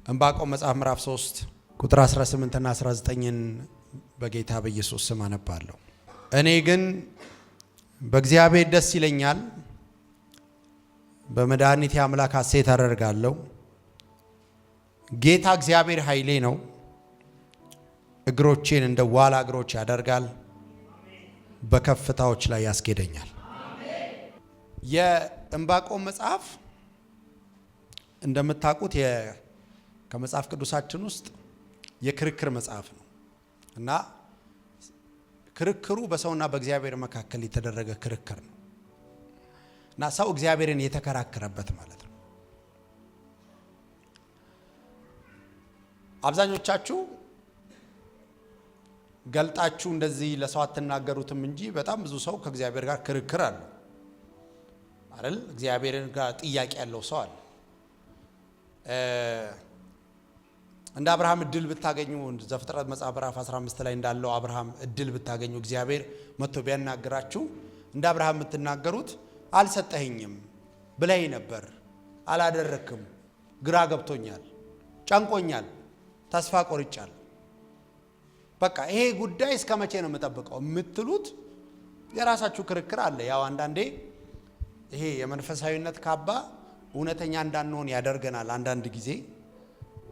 ዕንባቆም መጽሐፍ ምዕራፍ 3 ቁጥር 18 እና 19ን በጌታ በኢየሱስ ስም አነባለሁ። እኔ ግን በእግዚአብሔር ደስ ይለኛል፣ በመድኃኒቴ አምላክ ሐሴት አደርጋለሁ። ጌታ እግዚአብሔር ኃይሌ ነው፣ እግሮቼን እንደ ዋላ እግሮች ያደርጋል፣ በከፍታዎች ላይ ያስኬደኛል። የዕንባቆም መጽሐፍ እንደምታውቁት ከመጽሐፍ ቅዱሳችን ውስጥ የክርክር መጽሐፍ ነው እና ክርክሩ በሰውና በእግዚአብሔር መካከል የተደረገ ክርክር ነው እና ሰው እግዚአብሔርን የተከራከረበት ማለት ነው። አብዛኞቻችሁ ገልጣችሁ እንደዚህ ለሰው አትናገሩትም እንጂ በጣም ብዙ ሰው ከእግዚአብሔር ጋር ክርክር አለ አይደል? እግዚአብሔርን ጋር ጥያቄ ያለው ሰው አለ። እንደ አብርሃም እድል ብታገኙ ዘፍጥረት መጽሐፍ ምዕራፍ 15 ላይ እንዳለው አብርሃም እድል ብታገኙ እግዚአብሔር መጥቶ ቢያናግራችሁ እንደ አብርሃም የምትናገሩት አልሰጠኸኝም ብለኝ ነበር፣ አላደረክም፣ ግራ ገብቶኛል፣ ጨንቆኛል፣ ተስፋ ቆርጫለሁ፣ በቃ ይሄ ጉዳይ እስከ መቼ ነው የምጠብቀው የምትሉት የራሳችሁ ክርክር አለ። ያው አንዳንዴ ይሄ የመንፈሳዊነት ካባ እውነተኛ እንዳንሆን ያደርገናል አንዳንድ ጊዜ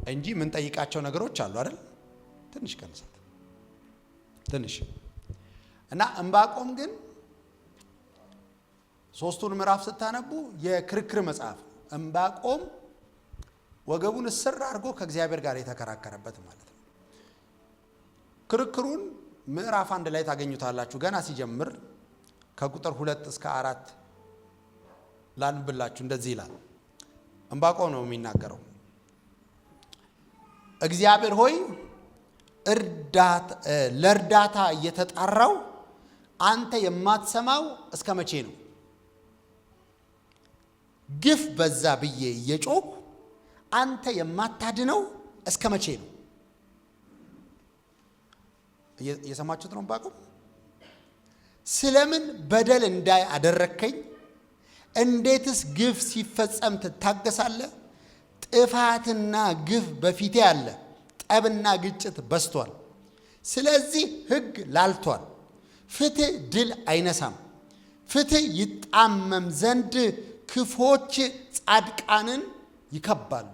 እንጂ ምን ጠይቃቸው ነገሮች አሉ አይደል? ትንሽ ቀንሳት ትንሽ እና ዕንባቆም ግን ሶስቱን ምዕራፍ ስታነቡ የክርክር መጽሐፍ። ዕንባቆም ወገቡን እስር አድርጎ ከእግዚአብሔር ጋር የተከራከረበት ማለት ነው። ክርክሩን ምዕራፍ 1 ላይ ታገኙታላችሁ። ገና ሲጀምር ከቁጥር 2 እስከ 4 ላንብላችሁ። እንደዚህ ይላል። ዕንባቆም ነው የሚናገረው። እግዚአብሔር ሆይ ለእርዳታ እየተጣራው አንተ የማትሰማው እስከ መቼ ነው? ግፍ በዛ ብዬ እየጮኩ አንተ የማታድነው እስከ መቼ ነው? እየሰማችሁት ነው? ዕንባቆም ስለምን በደል እንዳይ አደረከኝ? እንዴትስ ግፍ ሲፈጸም ትታገሳለህ? ጥፋትና ግፍ በፊቴ አለ፣ ጠብና ግጭት በስቷል። ስለዚህ ሕግ ላልቷል፣ ፍትህ ድል አይነሳም። ፍትህ ይጣመም ዘንድ ክፎች ጻድቃንን ይከባሉ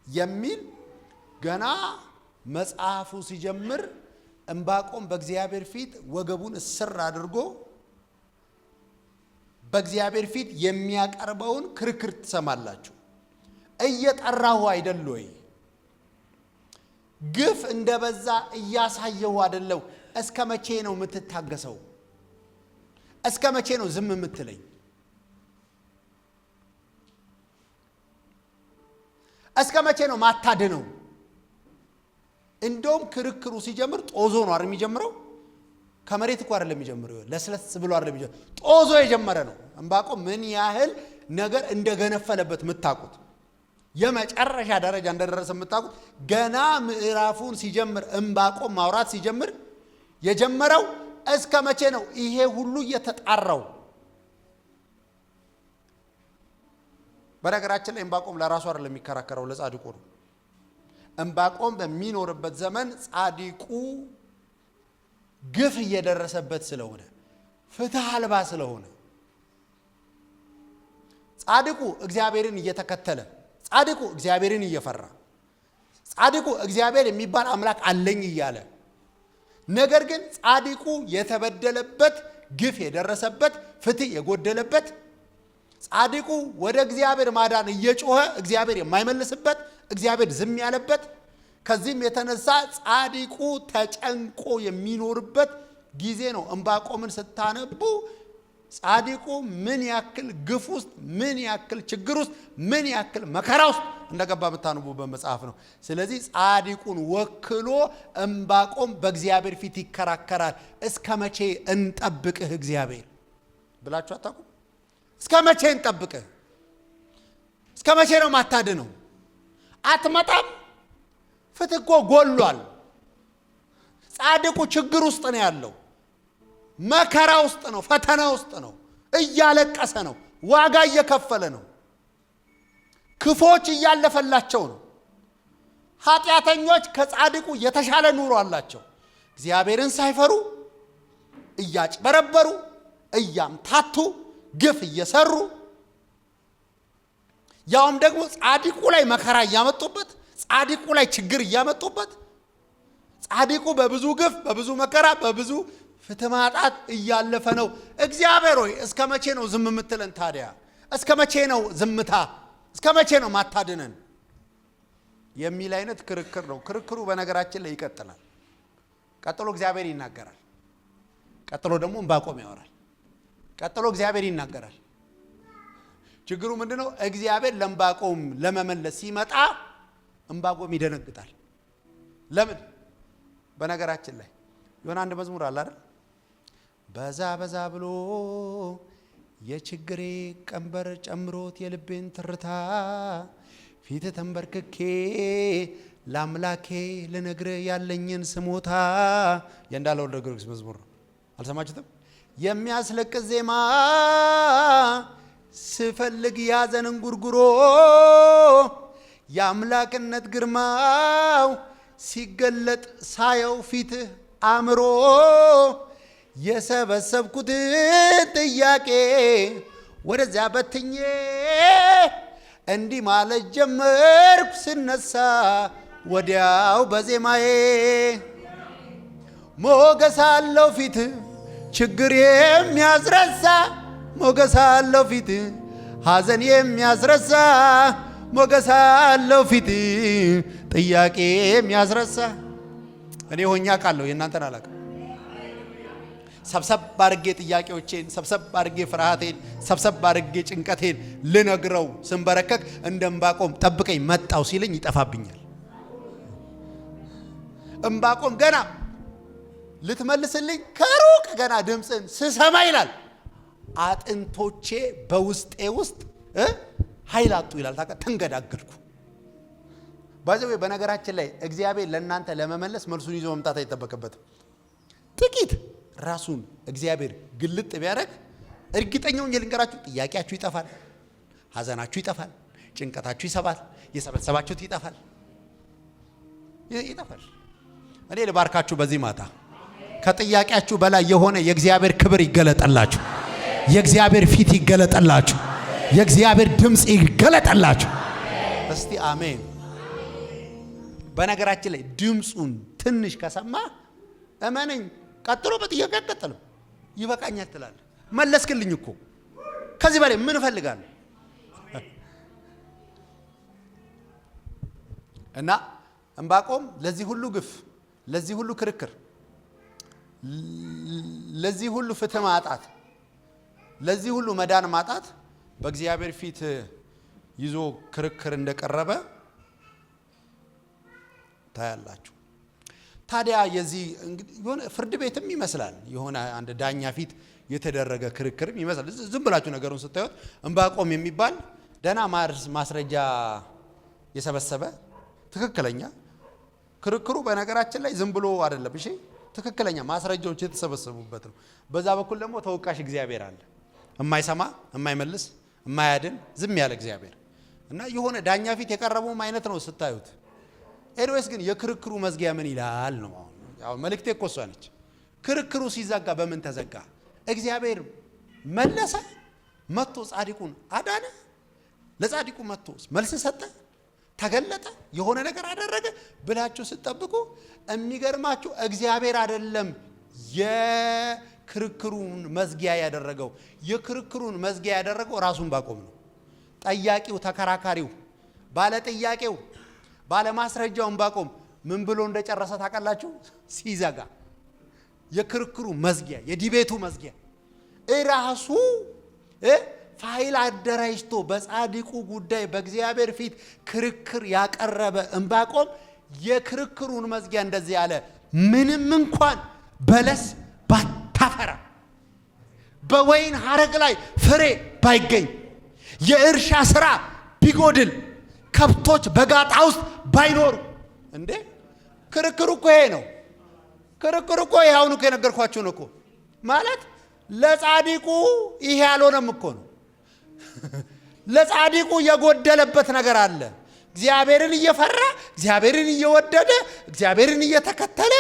የሚል ገና መጽሐፉ ሲጀምር ዕንባቆም በእግዚአብሔር ፊት ወገቡን እስር አድርጎ በእግዚአብሔር ፊት የሚያቀርበውን ክርክር ትሰማላችሁ። እየጠራሁ አይደል ወይ? ግፍ እንደበዛ እያሳየሁ አይደለው? እስከ መቼ ነው የምትታገሰው? እስከ መቼ ነው ዝም የምትለኝ? እስከ መቼ ነው ማታድነው? እንደውም ክርክሩ ሲጀምር ጦዞ ነው አይደል የሚጀምረው? ከመሬት እኮ አይደለም የሚጀምረው፣ ለስለስ ብሎ አይደለም የሚጀምረው፣ ጦዞ የጀመረ ነው። ዕንባቆም ምን ያህል ነገር እንደገነፈለበት የምታውቁት፣ የመጨረሻ ደረጃ እንደደረሰ የምታውቁት ገና ምዕራፉን ሲጀምር ዕንባቆም ማውራት ሲጀምር የጀመረው እስከ መቼ ነው ይሄ ሁሉ እየተጣራው? በነገራችን ላይ ዕንባቆም ለራሱ አይደለም የሚከራከረው፣ ለጻድቁ ነው። ዕንባቆም በሚኖርበት ዘመን ጻድቁ ግፍ እየደረሰበት ስለሆነ፣ ፍትህ አልባ ስለሆነ፣ ጻድቁ እግዚአብሔርን እየተከተለ፣ ጻድቁ እግዚአብሔርን እየፈራ፣ ጻድቁ እግዚአብሔር የሚባል አምላክ አለኝ እያለ፣ ነገር ግን ጻድቁ የተበደለበት፣ ግፍ የደረሰበት፣ ፍትህ የጎደለበት፣ ጻድቁ ወደ እግዚአብሔር ማዳን እየጮኸ እግዚአብሔር የማይመልስበት፣ እግዚአብሔር ዝም ያለበት፣ ከዚህም የተነሳ ጻድቁ ተጨንቆ የሚኖርበት ጊዜ ነው። ዕንባቆምን ስታነቡ ጻድቁ ምን ያክል ግፍ ውስጥ፣ ምን ያክል ችግር ውስጥ፣ ምን ያክል መከራ ውስጥ እንደገባ የምታነቡበት መጽሐፍ ነው። ስለዚህ ጻድቁን ወክሎ ዕንባቆም በእግዚአብሔር ፊት ይከራከራል። እስከ መቼ እንጠብቅህ እግዚአብሔር ብላችሁ አታውቁም? እስከ መቼ እንጠብቅህ? እስከ መቼ ነው ማታድነው? አትመጣም? ፍትህ እኮ ጎሏል። ጻድቁ ችግር ውስጥ ነው ያለው፣ መከራ ውስጥ ነው፣ ፈተና ውስጥ ነው፣ እያለቀሰ ነው፣ ዋጋ እየከፈለ ነው። ክፎች እያለፈላቸው ነው። ኃጢአተኞች ከጻድቁ የተሻለ ኑሮ አላቸው። እግዚአብሔርን ሳይፈሩ እያጭበረበሩ እያምታቱ ግፍ እየሰሩ ያውም ደግሞ ጻድቁ ላይ መከራ እያመጡበት ጻድቁ ላይ ችግር እያመጡበት ጻድቁ በብዙ ግፍ በብዙ መከራ በብዙ ፍትህ ማጣት እያለፈ ነው። እግዚአብሔር ሆይ እስከ መቼ ነው ዝም የምትለን ታዲያ? እስከ መቼ ነው ዝምታ? እስከ መቼ ነው ማታድነን የሚል አይነት ክርክር ነው። ክርክሩ በነገራችን ላይ ይቀጥላል። ቀጥሎ እግዚአብሔር ይናገራል። ቀጥሎ ደግሞ ዕንባቆም ያወራል። ቀጥሎ እግዚአብሔር ይናገራል። ችግሩ ምንድነው? እግዚአብሔር ለዕንባቆም ለመመለስ ሲመጣ ዕንባቆም ይደነግጣል። ለምን? በነገራችን ላይ የሆነ አንድ መዝሙር አለ አይደል? በዛ በዛ ብሎ የችግሬ ቀንበር ጨምሮት የልቤን ትርታ ፊት ተንበርክኬ ለአምላኬ ልነግር ያለኝን ስሞታ የእንዳለ ወልደ ጊዮርጊስ መዝሙር ነው። አልሰማችሁትም? የሚያስለቅስ ዜማ ስፈልግ ያዘንን ጉርጉሮ የአምላክነት ግርማው ሲገለጥ ሳየው ፊትህ አምሮ የሰበሰብኩትን ጥያቄ ወደዚያ በትኜ እንዲህ ማለት ጀመርኩ ስነሳ ወዲያው በዜማዬ ሞገስ አለው ፊት ችግር የሚያስረሳ ሞገስ አለው ፊት ሐዘን የሚያስረሳ ሞገስ አለው ፊት ጥያቄ የሚያስረሳ እኔ ሆኛ ቃለሁ የእናንተን አላውቅም። ሰብሰብ ባርጌ ጥያቄዎቼን ሰብሰብ ባርጌ ፍርሃቴን ሰብሰብ ባርጌ ጭንቀቴን ልነግረው ስንበረከክ እንደ ዕንባቆም ጠብቀኝ መጣው ሲለኝ ይጠፋብኛል። ዕንባቆም ገና ልትመልስልኝ ከሩቅ ገና ድምፅን ስሰማ ይላል አጥንቶቼ በውስጤ ውስጥ ኃይል አጡ ይላል። ታውቃለህ? ተንገዳገድኩ። በነገራችን ላይ እግዚአብሔር ለእናንተ ለመመለስ መልሱን ይዞ መምጣት አይጠበቅበትም። ጥቂት ራሱን እግዚአብሔር ግልጥ ቢያደርግ እርግጠኛውን ልንገራችሁ፣ ጥያቄያችሁ ይጠፋል፣ ሐዘናችሁ ይጠፋል፣ ጭንቀታችሁ ይሰባል፣ የሰበሰባችሁት ይጠፋል። እኔ ልባርካችሁ በዚህ ማታ ከጥያቄያችሁ በላይ የሆነ የእግዚአብሔር ክብር ይገለጠላችሁ፣ የእግዚአብሔር ፊት ይገለጠላችሁ፣ የእግዚአብሔር ድምፅ ይገለጠላችሁ። እስቲ አሜን። በነገራችን ላይ ድምፁን ትንሽ ከሰማ እመነኝ ቀጥሎ በጥያቄ አይቀጥልም። ይበቃኛል ትላለህ። መለስክልኝ እኮ ከዚህ በላይ ምን እፈልጋለሁ? እና ዕንባቆም ለዚህ ሁሉ ግፍ፣ ለዚህ ሁሉ ክርክር፣ ለዚህ ሁሉ ፍትህ ማጣት፣ ለዚህ ሁሉ መዳን ማጣት በእግዚአብሔር ፊት ይዞ ክርክር እንደቀረበ ታያላችሁ። ታዲያ የዚህ የሆነ ፍርድ ቤትም ይመስላል፣ የሆነ አንድ ዳኛ ፊት የተደረገ ክርክርም ይመስላል። ዝም ብላችሁ ነገሩን ስታዩት ዕንባቆም የሚባል ደህና ማስረጃ የሰበሰበ ትክክለኛ ክርክሩ በነገራችን ላይ ዝም ብሎ አይደለም። እሺ ትክክለኛ ማስረጃዎች የተሰበሰቡበት ነው። በዛ በኩል ደግሞ ተወቃሽ እግዚአብሔር አለ፣ የማይሰማ የማይመልስ የማያድን ዝም ያለ እግዚአብሔር እና የሆነ ዳኛ ፊት የቀረበውም አይነት ነው ስታዩት። ኤኒዌይስ ግን የክርክሩ መዝጊያ ምን ይላል ነው ያው መልእክቴ እኮ እሷ ነች። ክርክሩ ሲዘጋ በምን ተዘጋ? እግዚአብሔር መለሰ፣ መጥቶ ጻድቁን አዳነ፣ ለጻድቁ መጥቶ መልስ ሰጠ፣ ተገለጠ፣ የሆነ ነገር አደረገ ብላችሁ ስትጠብቁ የሚገርማችሁ እግዚአብሔር አይደለም የክርክሩን መዝጊያ ያደረገው። የክርክሩን መዝጊያ ያደረገው ራሱ ዕንባቆም ነው። ጠያቂው፣ ተከራካሪው፣ ባለ ጥያቄው፣ ባለ ማስረጃው ዕንባቆም ምን ብሎ እንደጨረሰ ታውቃላችሁ? ሲዘጋ የክርክሩ መዝጊያ፣ የዲቤቱ መዝጊያ እራሱ ፋይል አደራጅቶ በጻድቁ ጉዳይ በእግዚአብሔር ፊት ክርክር ያቀረበ ዕንባቆም የክርክሩን መዝጊያ እንደዚህ ያለ፣ ምንም እንኳን በለስ ባታፈራ፣ በወይን ሐረግ ላይ ፍሬ ባይገኝ፣ የእርሻ ስራ ቢጎድል፣ ከብቶች በጋጣ ውስጥ ባይኖሩ። እንዴ ክርክሩ እኮ ይሄ ነው። ክርክሩ እኮ ይሄውን እኮ የነገርኳችሁ ነው እኮ ማለት ለጻድቁ ይሄ ያልሆነም እኮ ነው። ለጻድቁ የጎደለበት ነገር አለ። እግዚአብሔርን እየፈራ እግዚአብሔርን እየወደደ እግዚአብሔርን እየተከተለ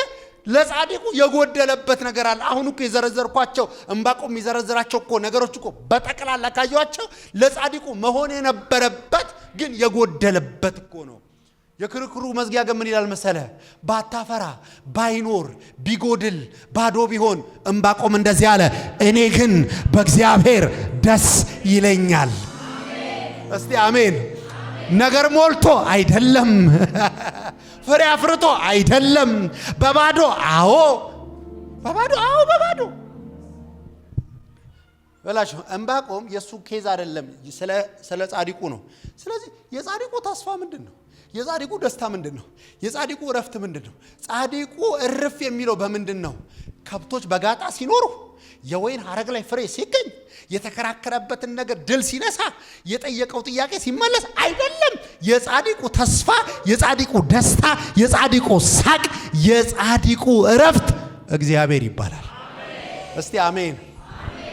ለጻድቁ የጎደለበት ነገር አለ። አሁን እኮ የዘረዘርኳቸው ዕንባቆም የሚዘረዝራቸው እኮ ነገሮች እኮ በጠቅላላ ካያቸው ለጻድቁ መሆን የነበረበት ግን የጎደለበት እኮ ነው። የክርክሩ መዝጊያ ግን ምን ይላል መሰለ? ባታፈራ ባይኖር ቢጎድል ባዶ ቢሆን ዕንባቆም እንደዚህ አለ፣ እኔ ግን በእግዚአብሔር ደስ ይለኛል። እስቲ አሜን። ነገር ሞልቶ አይደለም፣ ፍሬ አፍርቶ አይደለም፣ በባዶ አዎ፣ በባዶ በላችሁ። ዕንባቆም የሱ ኬዝ አይደለም፣ ስለ ጻድቁ ነው። ስለዚህ የጻድቁ ተስፋ ምንድነው? የጻድቁ ደስታ ምንድነው? የጻድቁ እረፍት ምንድነው? ጻድቁ እርፍ የሚለው በምንድነው? ከብቶች በጋጣ ሲኖሩ፣ የወይን ሐረግ ላይ ፍሬ ሲገኝ፣ የተከራከረበትን ነገር ድል ሲነሳ፣ የጠየቀው ጥያቄ ሲመለስ አይደለም። የጻድቁ ተስፋ፣ የጻድቁ ደስታ፣ የጻድቁ ሳቅ፣ የጻድቁ እረፍት እግዚአብሔር ይባላል። እስቲ አሜን።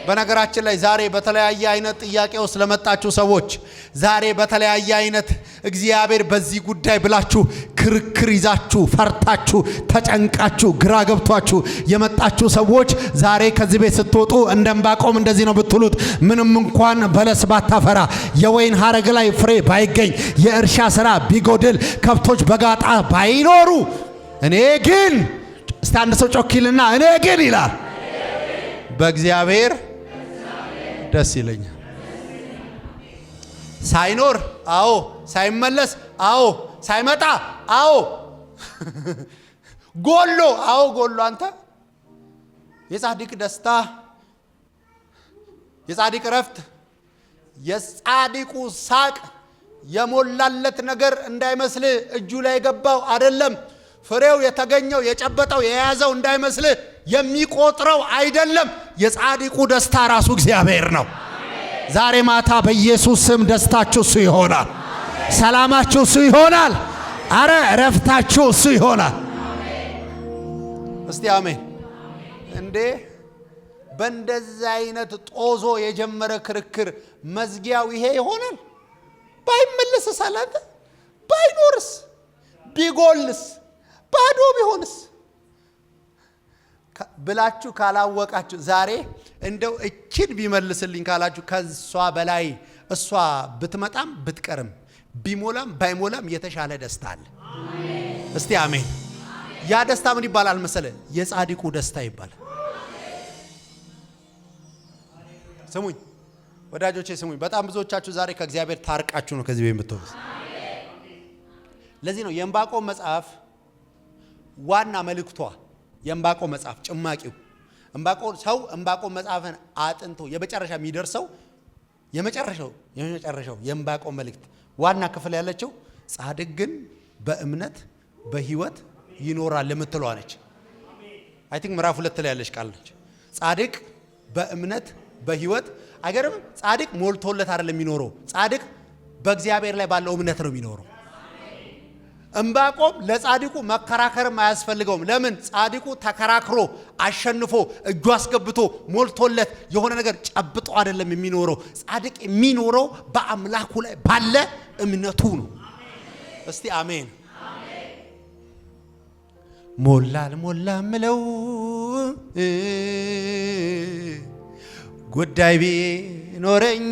በነገራችን ላይ ዛሬ በተለያየ አይነት ጥያቄ ውስጥ ለመጣችሁ ሰዎች፣ ዛሬ በተለያየ አይነት እግዚአብሔር በዚህ ጉዳይ ብላችሁ ክርክር ይዛችሁ ፈርታችሁ ተጨንቃችሁ ግራ ገብቷችሁ የመጣችሁ ሰዎች ዛሬ ከዚህ ቤት ስትወጡ እንደ ዕንባቆም እንደዚህ ነው ብትሉት፣ ምንም እንኳን በለስ ባታፈራ፣ የወይን ሐረግ ላይ ፍሬ ባይገኝ፣ የእርሻ ስራ ቢጎድል፣ ከብቶች በጋጣ ባይኖሩ፣ እኔ ግን እስቲ አንድ ሰው ጮኪልና እኔ ግን ይላል በእግዚአብሔር ደስ ይለኛል። ሳይኖር አዎ፣ ሳይመለስ አዎ፣ ሳይመጣ አዎ፣ ጎሎ አዎ፣ ጎሎ አንተ የጻድቅ ደስታ፣ የጻድቅ እረፍት፣ የጻድቁ ሳቅ የሞላለት ነገር እንዳይመስል እጁ ላይ የገባው አይደለም። ፍሬው የተገኘው የጨበጠው የያዘው እንዳይመስል የሚቆጥረው አይደለም። የጻድቁ ደስታ ራሱ እግዚአብሔር ነው። ዛሬ ማታ በኢየሱስ ስም ደስታችሁ እሱ ይሆናል። ሰላማችሁ እሱ ይሆናል። አረ እረፍታችሁ እሱ ይሆናል። እስቲ አሜን። እንዴ በእንደዚህ አይነት ጦዞ የጀመረ ክርክር መዝጊያው ይሄ ይሆናል? ባይመለስ ሳላንተ ባይኖርስ፣ ቢጎልስ፣ ባዶ ቢሆንስ ብላችሁ ካላወቃችሁ፣ ዛሬ እንደው እችን ቢመልስልኝ ካላችሁ፣ ከሷ በላይ እሷ ብትመጣም ብትቀርም ቢሞላም ባይሞላም የተሻለ ደስታ አለ። እስቲ አሜን። ያ ደስታ ምን ይባላል መሰለ? የጻድቁ ደስታ ይባላል። ስሙኝ ወዳጆቼ፣ ስሙኝ። በጣም ብዙዎቻችሁ ዛሬ ከእግዚአብሔር ታርቃችሁ ነው ከዚህ ቤት የምትወጡት። ለዚህ ነው የዕንባቆም መጽሐፍ ዋና መልእክቷ፣ የዕንባቆም መጽሐፍ ጭማቂው ዕንባቆም መጽሐፍን አጥንቶ የመጨረሻ የሚደርሰው የመጨረሻው የዕንባቆም መልእክት ዋና ክፍል ያለችው ጻድቅ ግን በእምነት በህይወት ይኖራል የምትለዋ ነች። አይ ቲንክ ምዕራፍ 2 ላይ ያለች ቃል ነች። ጻድቅ በእምነት በህይወት አይገርም። ጻድቅ ሞልቶለት አይደለም የሚኖረው፣ ጻድቅ በእግዚአብሔር ላይ ባለው እምነት ነው የሚኖረው። ዕንባቆም ለጻድቁ መከራከርም አያስፈልገውም። ለምን? ጻድቁ ተከራክሮ አሸንፎ እጁ አስገብቶ ሞልቶለት የሆነ ነገር ጨብጦ አይደለም የሚኖረው። ጻድቅ የሚኖረው በአምላኩ ላይ ባለ እምነቱ ነው። እስቲ አሜን። ሞላል ምለው ጉዳይ ቢኖረኝ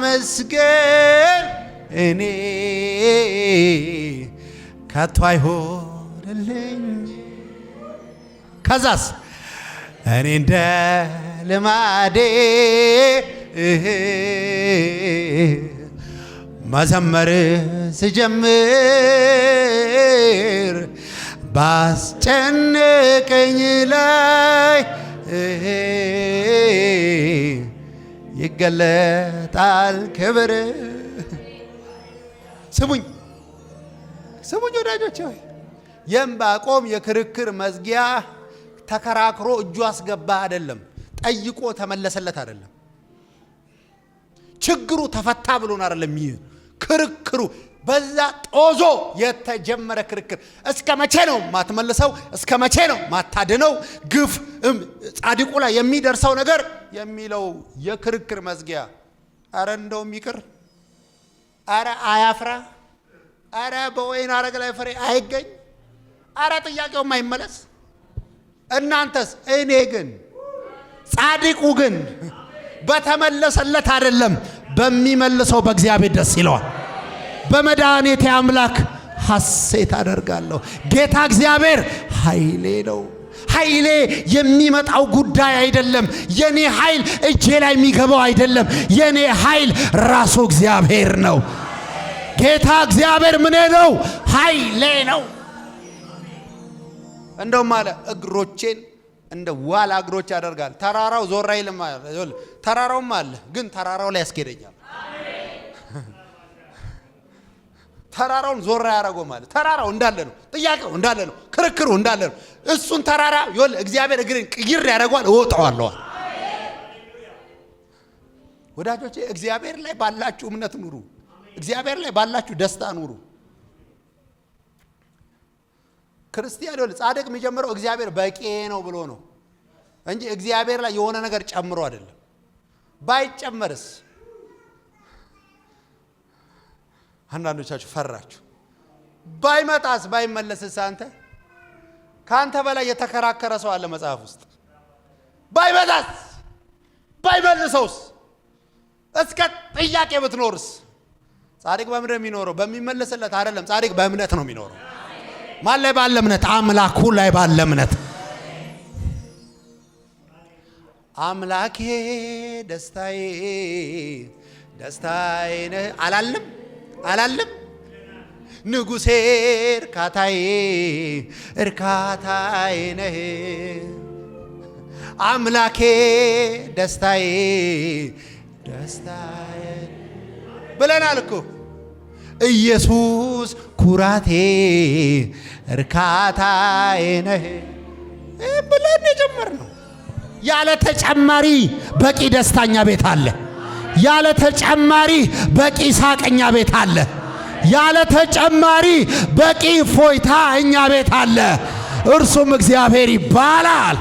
አለማመስገን እኔ ከቶ አይሆንልኝ። ከዛስ እኔ እንደ ልማዴ መዘመር ስጀምር ባስጨነቀኝ ላይ ይገለጣል ክብር። ስሙኝ ወዳጆች፣ የዕንባቆም የክርክር መዝጊያ ተከራክሮ እጁ አስገባ አይደለም፣ ጠይቆ ተመለሰለት አይደለም፣ ችግሩ ተፈታ ብሎን አይደለም። ይህ ክርክሩ በዛ ጦዞ የተጀመረ ክርክር እስከ መቼ ነው ማትመልሰው? እስከ መቼ ነው ማታድነው? ግፍ ጻድቁ ላይ የሚደርሰው ነገር የሚለው የክርክር መዝጊያ አረ እንደውም ይቅር፣ አረ አያፍራ፣ አረ በወይን አረግ ላይ ፍሬ አይገኝ፣ አረ ጥያቄውም አይመለስ። እናንተስ? እኔ ግን ጻድቁ ግን በተመለሰለት አይደለም በሚመልሰው በእግዚአብሔር ደስ ይለዋል። በመድኃኒቴ አምላክ ሐሴት አደርጋለሁ። ጌታ እግዚአብሔር ኃይሌ ነው። ኃይሌ የሚመጣው ጉዳይ አይደለም። የኔ ኃይል እጄ ላይ የሚገባው አይደለም። የኔ ኃይል ራሱ እግዚአብሔር ነው። ጌታ እግዚአብሔር ምን ነው? ኃይሌ ነው። እንደውም አለ እግሮቼን እንደ ዋላ እግሮች ያደርጋል። ተራራው ዞር አይልም ማለት ተራራውም አለ፣ ግን ተራራው ላይ ያስኬደኛል። ተራራውን ዞር ያደርገው ማለት ተራራው እንዳለ ነው፣ ጥያቄው እንዳለ ነው፣ ክርክሩ እንዳለ ነው። እሱን ተራራ እግዚአብሔር እግሬን ቅይር ያደርገዋል፣ እወጣዋለሁ። ወዳጆቼ እግዚአብሔር ላይ ባላችሁ እምነት ኑሩ። እግዚአብሔር ላይ ባላችሁ ደስታ ኑሩ። ክርስቲያን ጻድቅ የሚጀምረው እግዚአብሔር በቂ ነው ብሎ ነው እንጂ እግዚአብሔር ላይ የሆነ ነገር ጨምሮ አይደለም። ባይጨመርስ? አንዳንዶቻችሁ ፈራችሁ። ባይመጣስ? ባይመለስስ? አንተ ካንተ በላይ የተከራከረ ሰው አለ መጽሐፍ ውስጥ። ባይመጣስ? ባይመልሰውስ? እስከ ጥያቄ ብትኖርስ? ጻድቅ በምድር የሚኖረው በሚመለስለት አይደለም። ጻድቅ በእምነት ነው የሚኖረው። ማን ላይ ባለ እምነት? አምላኩ ላይ ባለ እምነት። አምላኬ ደስታዬ ደስታዬ ነህ አላለም? ንጉሴ እርካታዬ እርካታዬ ነህ። አምላኬ ደስታዬ ደስታዬ ብለናል እኮ። ኢየሱስ ኩራቴ እርካታዬ ነህ ብለን የጀመርነው። ያለ ተጨማሪ በቂ ደስታኛ ቤት አለ። ያለ ተጨማሪ በቂ ሳቀኛ ቤት አለ። ያለ ተጨማሪ በቂ ፎይታ እኛ ቤት አለ። እርሱም እግዚአብሔር ይባላል።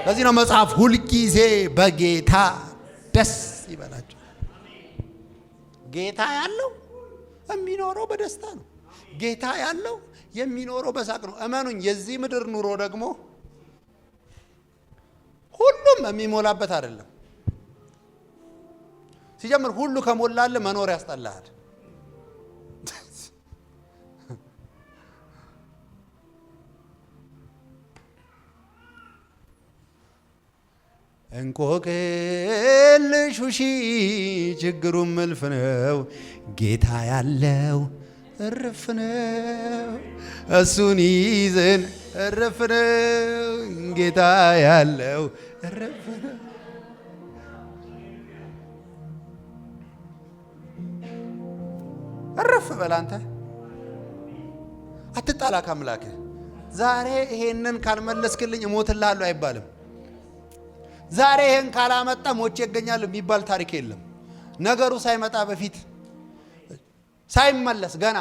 ለዚህ ነው መጽሐፍ ሁልጊዜ በጌታ ደስ ይበላቸው። ጌታ ያለው የሚኖረው በደስታ ነው። ጌታ ያለው የሚኖረው በሳቅ ነው። እመኑኝ፣ የዚህ ምድር ኑሮ ደግሞ ሁሉም የሚሞላበት አይደለም። ሲጀምር ሁሉ ከሞላለ መኖር ያስጠላል። እንቆቅልሹ ችግሩም እልፍ ነው። ጌታ ያለው እርፍ ነው። እሱን ይዘን እርፍ ነው። ጌታ ያለው እርፍ ነው። እርፍ በል አንተ፣ አትጣላ ከአምላክህ። ዛሬ ይሄንን ካልመለስክልኝ እሞትልሃለሁ አይባልም። ዛሬ ይሄን ካላመጣ ሞቼ እገኛለሁ የሚባል ታሪክ የለም። ነገሩ ሳይመጣ በፊት ሳይመለስ ገና።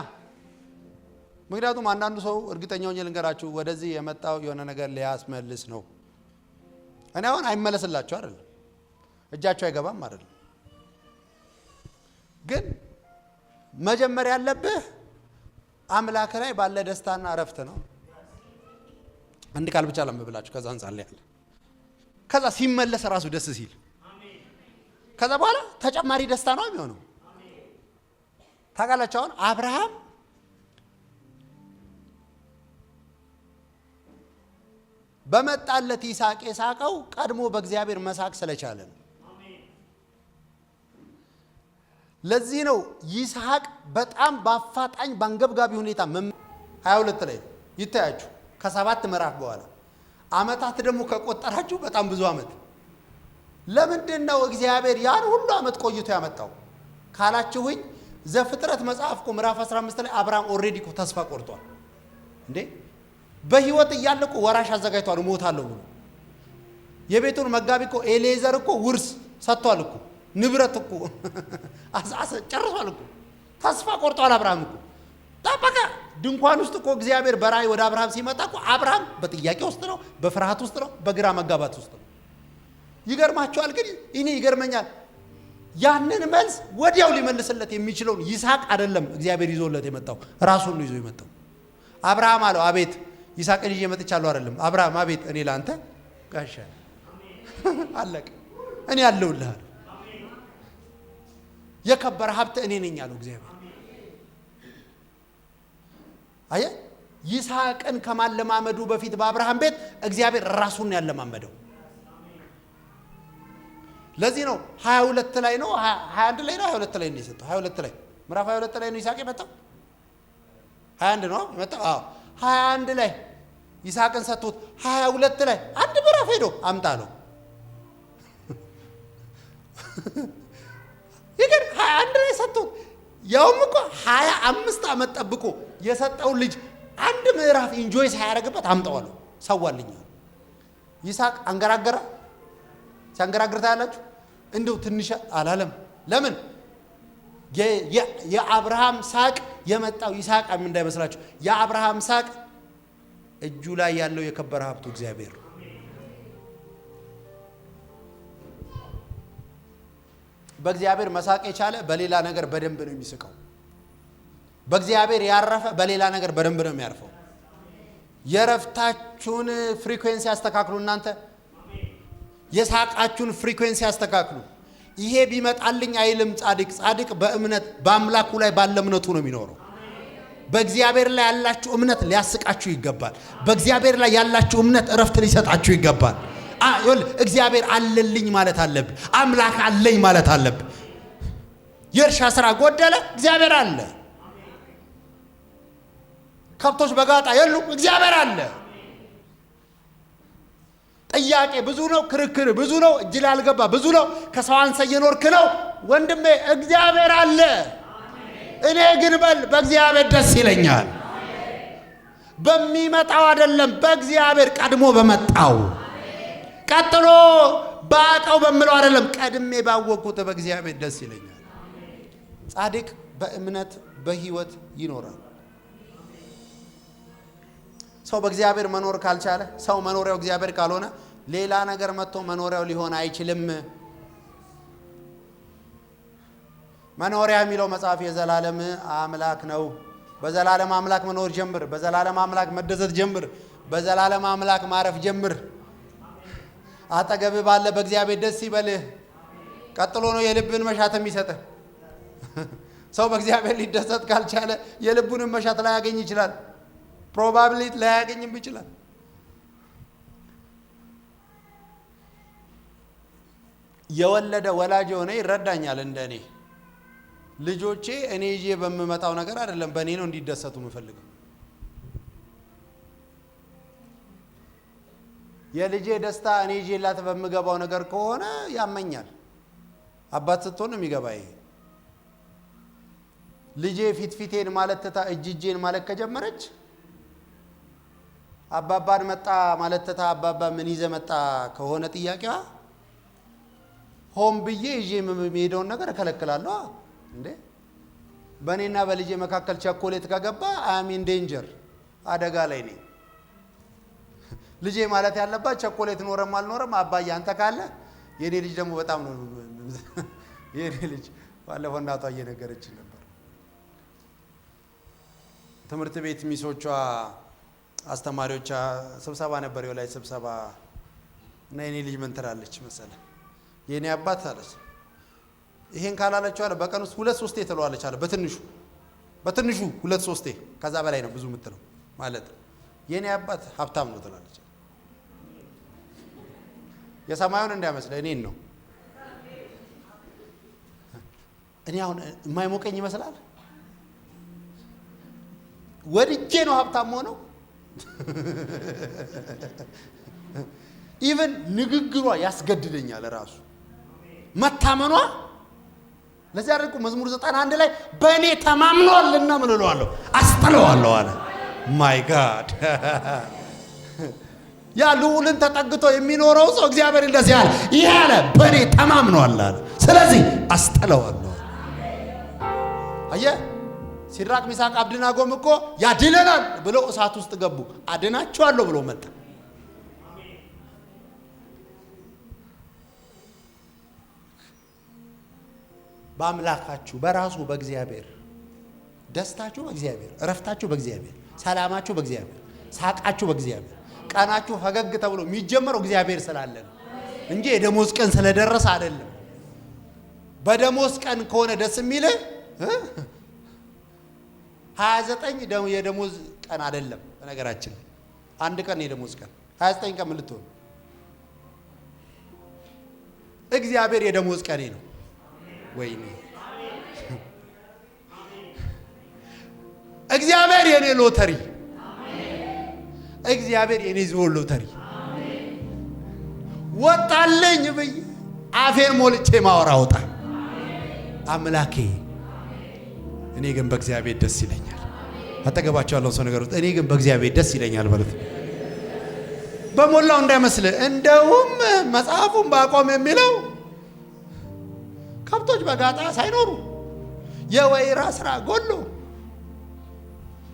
ምክንያቱም አንዳንዱ ሰው እርግጠኛ ሆኜ ልንገራችሁ ወደዚህ የመጣው የሆነ ነገር ሊያስመልስ ነው። እኔ አሁን አይመለስላችሁ አይደለም፣ እጃችሁ አይገባም አይደለም። ግን መጀመሪያ ያለብህ አምላክ ላይ ባለ ደስታና እረፍት ነው። አንድ ቃል ብቻ ለምብላችሁ ከዛ እንጸልያለን። ከዛ ሲመለስ ራሱ ደስ ሲል ከዛ በኋላ ተጨማሪ ደስታ ነው የሚሆነው። ታውቃላችሁ አሁን አብርሃም በመጣለት ይስሐቅ የሳቀው ቀድሞ በእግዚአብሔር መሳቅ ስለቻለ ነው። ለዚህ ነው ይስሐቅ በጣም በአፋጣኝ ባንገብጋቢ ሁኔታ 22 ላይ ይታያችሁ ከ7 ምዕራፍ በኋላ አመታት ደግሞ ከቆጠራችሁ በጣም ብዙ አመት። ለምንድን ነው እግዚአብሔር ያን ሁሉ አመት ቆይቶ ያመጣው ካላችሁኝ፣ ዘፍጥረት መጽሐፍ እኮ ምዕራፍ 15 ላይ አብርሃም ኦሬዲ እኮ ተስፋ ቆርጧል እንዴ። በህይወት እያለ እኮ ወራሽ አዘጋጅቷል እሞታለሁ ብሎ። የቤቱን መጋቢ እኮ ኤሌዘር እኮ ውርስ ሰጥቷል እኮ፣ ንብረት እኮ ጨርሷል እኮ። ተስፋ ቆርጧል አብርሃም እኮ። ጠበቀ። ድንኳን ውስጥ እኮ እግዚአብሔር በራእይ ወደ አብርሃም ሲመጣ እኮ አብርሃም በጥያቄ ውስጥ ነው፣ በፍርሃት ውስጥ ነው፣ በግራ መጋባት ውስጥ ነው። ይገርማቸዋል። ግን እኔ ይገርመኛል ያንን መልስ ወዲያው ሊመልስለት የሚችለውን ይስሐቅ አይደለም እግዚአብሔር ይዞለት የመጣው ራሱን ነው ይዞ የመጣው። አብርሃም አለው አቤት ይስሐቅን ይዤ መጥቻለሁ አይደለም። አብርሃም አቤት እኔ ላንተ ጋሻ አለቀ እኔ አለሁልህ አለ። የከበረ ሀብት እኔ ነኝ አለው እግዚአብሔር። አየ ይስሐቅን ከማለማመዱ በፊት በአብርሃም ቤት እግዚአብሔር ራሱን ያለማመደው። ለዚህ ነው 22 ላይ ነው 21 ላይ ነው 22 ላይ ነው የሰጠው። 22 ላይ ምዕራፍ 22 ላይ ነው ይስሐቅ የመጣው። 21 ነው የመጣው። አዎ 21 ላይ ይስሐቅን ሰጥቶት 22 ላይ አንድ ምዕራፍ ሄዶ አምጣ ነው። ይገር 21 ላይ ሰጥቶት ያውም እኮ 25 ዓመት ጠብቆ የሰጠው ልጅ አንድ ምዕራፍ ኢንጆይ ሳያደርግበት አምጣዋለሁ ሰዋልኝ። ይስሐቅ አንገራገረ። ሲያንገራግር ታያላችሁ። እንደው ትንሽ አላለም። ለምን የአብርሃም ሳቅ የመጣው ይስሐቅ እንዳይመስላችሁ። የአብርሃም ሳቅ እጁ ላይ ያለው የከበረ ሀብቱ እግዚአብሔር። በእግዚአብሔር መሳቅ የቻለ በሌላ ነገር በደንብ ነው የሚስቀው። በእግዚአብሔር ያረፈ በሌላ ነገር በደንብ ነው የሚያርፈው። የረፍታችሁን ፍሪኩዌንሲ አስተካክሉ እናንተ። የሳቃችሁን ፍሪኩዌንሲ አስተካክሉ። ይሄ ቢመጣልኝ አይልም ጻድቅ። ጻድቅ በእምነት በአምላኩ ላይ ባለ እምነቱ ነው የሚኖረው። በእግዚአብሔር ላይ ያላችሁ እምነት ሊያስቃችሁ ይገባል። በእግዚአብሔር ላይ ያላችሁ እምነት እረፍት ሊሰጣችሁ ይገባል። እግዚአብሔር አለልኝ ማለት አለብህ። አምላክ አለኝ ማለት አለብህ። የእርሻ ስራ ጎደለ፣ እግዚአብሔር አለ። ከብቶች በጋጣ የሉም፣ እግዚአብሔር አለ። ጥያቄ ብዙ ነው፣ ክርክር ብዙ ነው፣ እጅ ላይ አልገባ ብዙ ነው፣ ከሰው አንሰ እየኖርክ ነው ወንድሜ፣ እግዚአብሔር አለ። እኔ ግን በል በእግዚአብሔር ደስ ይለኛል። በሚመጣው አይደለም፣ በእግዚአብሔር ቀድሞ በመጣው ቀጥሎ ባቀው በምለው አይደለም፣ ቀድሜ ባወቅኩት በእግዚአብሔር ደስ ይለኛል። ጻድቅ በእምነት በህይወት ይኖራል። ሰው በእግዚአብሔር መኖር ካልቻለ፣ ሰው መኖሪያው እግዚአብሔር ካልሆነ ሌላ ነገር መጥቶ መኖሪያው ሊሆን አይችልም። መኖሪያ የሚለው መጽሐፍ የዘላለም አምላክ ነው። በዘላለም አምላክ መኖር ጀምር። በዘላለም አምላክ መደሰት ጀምር። በዘላለም አምላክ ማረፍ ጀምር። አጠገብ ባለ በእግዚአብሔር ደስ ይበልህ። ቀጥሎ ነው የልብን መሻት የሚሰጥህ። ሰው በእግዚአብሔር ሊደሰት ካልቻለ የልቡንም መሻት ላይ ያገኝ ይችላል። ፕሮባቢሊቲ ላይ ያገኝም ይችላል። የወለደ ወላጅ የሆነ ይረዳኛል። እንደኔ ልጆቼ እኔ ይዤ በምመጣው ነገር አይደለም በእኔ ነው እንዲደሰቱ የምፈልገው። የልጄ ደስታ እኔ ይዤላት በምገባው ነገር ከሆነ ያመኛል። አባት ስትሆን ነው የሚገባ ይሄ። ልጄ ፊትፊቴን ማለት ተታ እጅጄን ማለት ከጀመረች አባባን መጣ ማለት ተታ አባባ ምን ይዘ መጣ ከሆነ ጥያቄዋ ሆም ብዬ ይዤ የምሄደውን ነገር እከለክላለሁ። እንዴ በእኔና በልጄ መካከል ቸኮሌት ከገባ አም ኢን ዴንጀር፣ አደጋ ላይ ነኝ። ልጄ ማለት ያለባት ቸኮሌት ኖረም አልኖረም አባዬ አንተ ካለ። የኔ ልጅ ደግሞ በጣም ነው የኔ ልጅ ባለፈው እናቷ እየነገረች ነበር። ትምህርት ቤት ሚሶቿ አስተማሪዎቿ ስብሰባ ነበር፣ የወላጅ ስብሰባ እና የኔ ልጅ ምን ትላለች መሰለህ? የኔ አባት አለች ይሄን ካላለችው አለ በቀን ውስጥ 2-3 ትለዋለች አለ። በትንሹ 2-3 ከዛ በላይ ነው ብዙ የምትለው ማለት። የኔ አባት ሀብታም ነው ትላለች። የሰማዩን እንዳይመስልህ እኔን ነው። እኔ አሁን የማይሞቀኝ ይመስላል? ወድጄ ነው ሀብታም ሆነው። ኢቭን ንግግሯ ያስገድደኛል ራሱ መታመኗ። ለዚህ አድርጉ መዝሙር 91 ላይ በእኔ ተማምኗልና ምን እለዋለሁ አስጥለዋለሁ አለ። ማይ ጋድ ያ ልዑልን ተጠግቶ የሚኖረው ሰው እግዚአብሔር እንደዚህ አለ፣ ይሄ አለ በእኔ ተማምኗል አለ፣ ስለዚህ አስጥለዋለሁ። አየህ ሲድራቅ ሚሳቅ አብደናጎም እኮ ያድነናል ብለው እሳት ውስጥ ገቡ። አድናቸዋለሁ ብሎ መጣ። በአምላካችሁ በራሱ በእግዚአብሔር ደስታችሁ በእግዚአብሔር፣ እረፍታችሁ በእግዚአብሔር፣ ሰላማችሁ በእግዚአብሔር፣ ሳቃችሁ በእግዚአብሔር፣ ቀናችሁ ፈገግ ተብሎ የሚጀምረው እግዚአብሔር ስላለ ነው እንጂ የደሞዝ ቀን ስለደረሰ አይደለም። በደሞዝ ቀን ከሆነ ደስ የሚል 29 የደሞዝ ቀን አይደለም። በነገራችን አንድ ቀን የደሞዝ ቀን 29 ቀን ምን ልትሆን? እግዚአብሔር የደሞዝ ቀኔ ነው። ወይኔ እግዚአብሔር የኔ ሎተሪ፣ እግዚአብሔር የኔ ዝውውር ሎተሪ ወጣለኝ ብዬ አፌን ሞልቼ ማወራ ወጣ አምላኬ። እኔ ግን በእግዚአብሔር ደስ ይለኛል። አጠገባቸው ያለው ሰው ነገሩት፣ እኔ ግን በእግዚአብሔር ደስ ይለኛል በሉት። በሞላው እንዳይመስል። እንደውም መጽሐፉን ባቆም የሚለው ከብቶች በጋጣ ሳይኖሩ የወይራ ስራ ጎሎ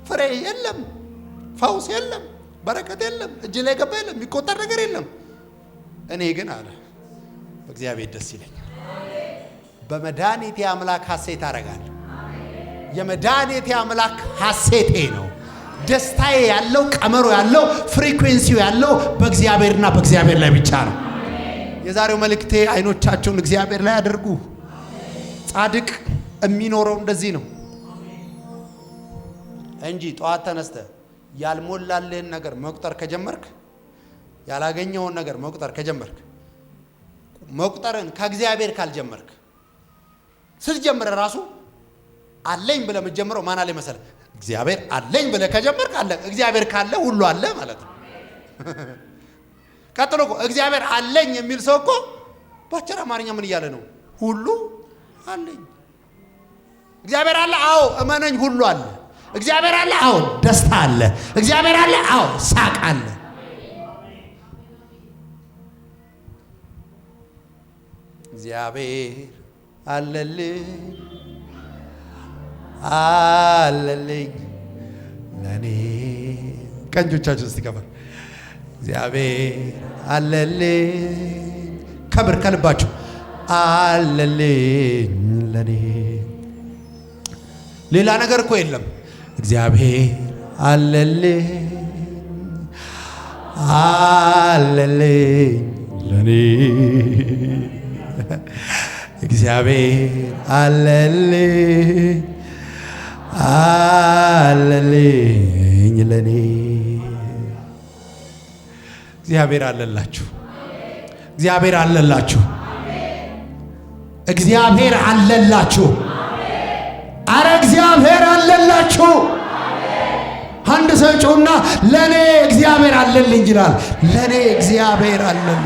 ፍሬ የለም፣ ፈውስ የለም፣ በረከት የለም፣ እጅ ላይ ገባ የለም፣ የሚቆጠር ነገር የለም። እኔ ግን አለ በእግዚአብሔር ደስ ይለኛል። በመድኃኒቴ አምላክ ሐሴት አደርጋለሁ። የመድኃኒቴ አምላክ ሐሴቴ ነው። ደስታዬ ያለው ቀመሮ ያለው ፍሪኩዌንሲው ያለው በእግዚአብሔርና በእግዚአብሔር ላይ ብቻ ነው። የዛሬው መልእክቴ አይኖቻችሁን እግዚአብሔር ላይ አድርጉ። ጻድቅ የሚኖረው እንደዚህ ነው እንጂ ጠዋት ተነስተ ያልሞላልህን ነገር መቁጠር ከጀመርክ፣ ያላገኘውን ነገር መቁጠር ከጀመርክ፣ መቁጠርን ከእግዚአብሔር ካልጀመርክ፣ ስትጀምር ራሱ አለኝ ብለህ የምትጀምረው ማን አለ መሰለህ? እግዚአብሔር አለኝ ብለህ ከጀመርክ አለ። እግዚአብሔር ካለ ሁሉ አለ ማለት ነው። ቀጥሎ እኮ እግዚአብሔር አለኝ የሚል ሰው እኮ በአጭር አማርኛ ምን እያለ ነው? ሁሉ አለኝ። እግዚአብሔር አለ፣ አዎ እመነኝ፣ ሁሉ አለ። እግዚአብሔር አለ፣ አዎ ደስታ አለ። እግዚአብሔር አለ፣ አዎ ሳቅ አለ። እግዚአብሔር አለልኝ አለልኝ ለኔ። ቀንጆቻችሁ እስቲ ከበር እግዚአብሔር አለልኝ፣ ከብር ከልባችሁ አለልኝ ለኔ። ሌላ ነገር እኮ የለም። እግዚአብሔር አለልኝ አለልኝ ለኔ። እግዚአብሔር አለልኝ አለልኝ ለኔ። እግዚአብሔር አለላችሁ። እግዚአብሔር አለላችሁ። እግዚአብሔር አለላችሁ። አረ እግዚአብሔር አለላችሁ። አንድ ሰው ጮና ለኔ እግዚአብሔር አለልኝ ይላል። ለኔ እግዚአብሔር አለልኝ።